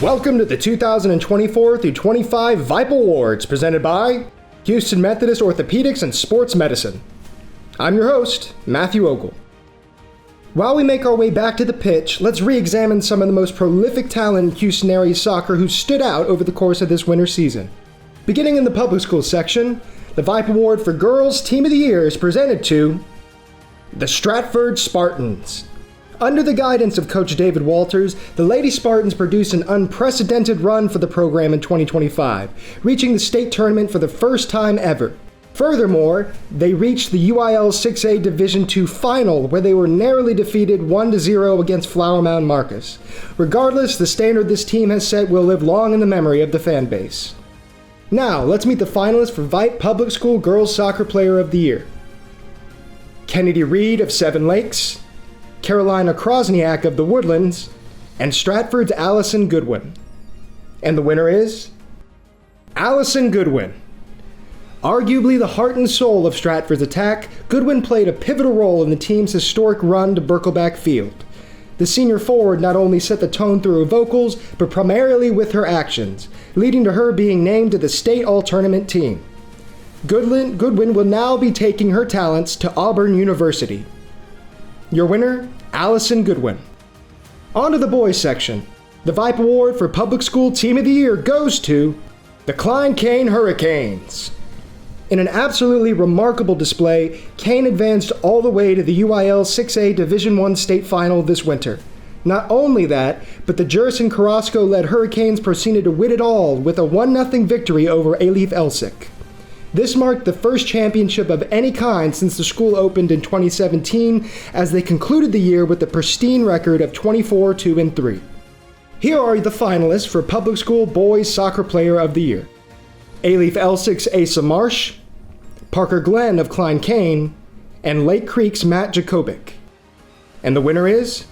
Welcome to the 2024 through 25 VYPE Awards presented by Houston Methodist Orthopedics and Sports Medicine. I'm your host, Matthew Ogle. While we make our way back to the pitch, let's re-examine some of the most prolific talent in Houston area soccer who stood out over the course of this winter season. Beginning in the public school section, the VYPE Award for Girls Team of the Year is presented to the Stratford Spartans. Under the guidance of Coach David Walters, the Lady Spartans produced an unprecedented run for the program in 2025, reaching the state tournament for the first time ever. Furthermore, they reached the UIL 6A Division II final, where they were narrowly defeated 1-0 against Flower Mound Marcus. Regardless, the standard this team has set will live long in the memory of the fan base. Now, let's meet the finalists for VYPE Public School Girls Soccer Player of the Year. Kennedy Reed of Seven Lakes, Carolina Krosniak of the Woodlands, and Stratford's Allison Goodwin. And the winner is Allison Goodwin. Arguably the heart and soul of Stratford's attack, Goodwin played a pivotal role in the team's historic run to Birkelback Field. The senior forward not only set the tone through her vocals, but primarily with her actions, leading to her being named to the state all-tournament team. Goodwin will now be taking her talents to Auburn University. Your winner, Allison Goodwin. On to the boys section. The VYPE Award for Public School Team of the Year goes to the Klein-Cain Hurricanes. In an absolutely remarkable display, Cain advanced all the way to the UIL 6A Division I state final this winter. Not only that, but the Jurison Carrasco-led Hurricanes proceeded to win it all with a 1-0 victory over Alif Elsik. This marked the first championship of any kind since the school opened in 2017, as they concluded the year with a pristine record of 24-2-3. Here are the finalists for Public School Boys Soccer Player of the Year. Alif Elsik's Asa Marsh, Parker Glenn of Klein-Cain, and Lake Creek's Matt Jakobic. And the winner is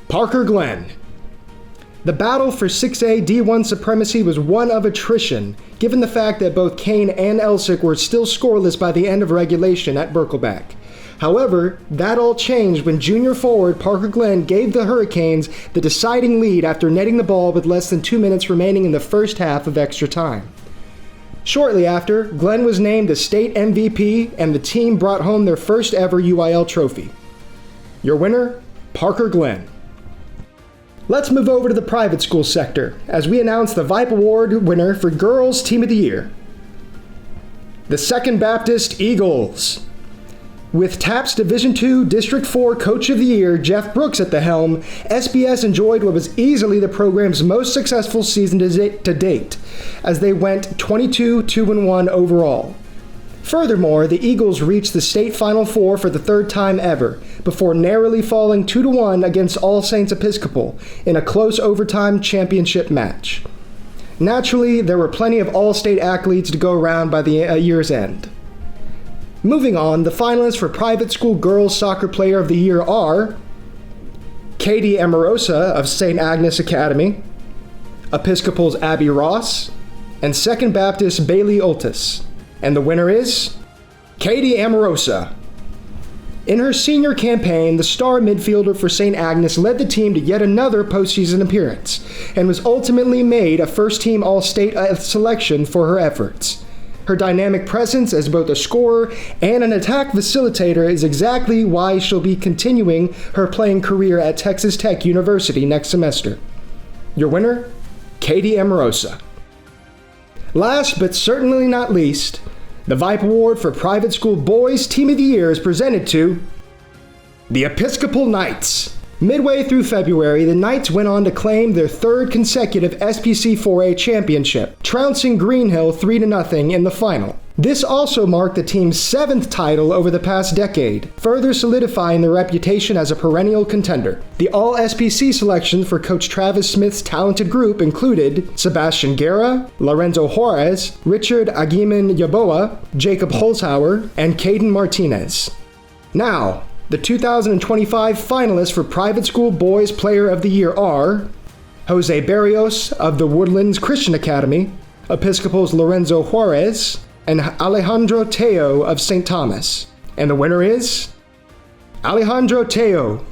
Parker Glenn. The battle for 6A D1 supremacy was one of attrition, given the fact that both Cain and Elsik were still scoreless by the end of regulation at Birkelback. However, that all changed when junior forward Parker Glenn gave the Hurricanes the deciding lead after netting the ball with less than 2 minutes remaining in the first half of extra time. Shortly after, Glenn was named a state MVP and the team brought home their first ever UIL trophy. Your winner, Parker Glenn. Let's move over to the private school sector as we announce the VYPE Award winner for Girls Team of the Year. The Second Baptist Eagles. With TAPS Division II District 4 Coach of the Year Jeff Brooks at the helm, SBS enjoyed what was easily the program's most successful season to date, as they went 22-2-1 overall. Furthermore, the Eagles reached the state Final Four for the third time ever, before narrowly falling 2-1 against All Saints Episcopal in a close overtime championship match. Naturally, there were plenty of all-state accolades to go around by the year's end. Moving on, the finalists for Private School Girls Soccer Player of the Year are Katie Amorosa of St. Agnes Academy, Episcopal's Abby Ross, and Second Baptist Bailey Oltis. And the winner is Katie Amorosa. In her senior campaign, the star midfielder for St. Agnes led the team to yet another postseason appearance, and was ultimately made a first-team All-State selection for her efforts. Her dynamic presence as both a scorer and an attack facilitator is exactly why she'll be continuing her playing career at Texas Tech University next semester. Your winner, Katie Amorosa. Last but certainly not least, the VYPE Award for Private School Boys Team of the Year is presented to the Episcopal Knights. Midway through February, the Knights went on to claim their third consecutive SPC 4A championship, trouncing Greenhill 3-0 in the final. This also marked the team's 7th title over the past decade, further solidifying their reputation as a perennial contender. The All-SPC selections for Coach Travis Smith's talented group included Sebastian Guerra, Lorenzo Juarez, Richard Aguiman Yaboa, Jacob Holzhauer, and Caden Martinez. Now, the 2025 finalists for Private School Boys Player of the Year are Jose Barrios of the Woodlands Christian Academy, Episcopal's Lorenzo Juarez, and Alejandro Teo of St. Thomas. And the winner is Alejandro Teo.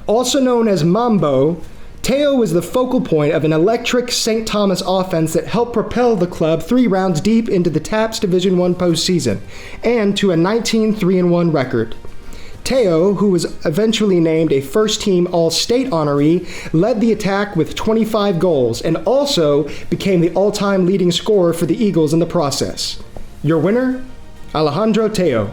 Also known as Mambo, Teo was the focal point of an electric St. Thomas offense that helped propel the club 3 rounds deep into the TAPS Division I postseason, and to a 19-3-1 record. Teo, who was eventually named a first-team All-State honoree, led the attack with 25 goals and also became the all-time leading scorer for the Eagles in the process. Your winner, Alejandro Teo.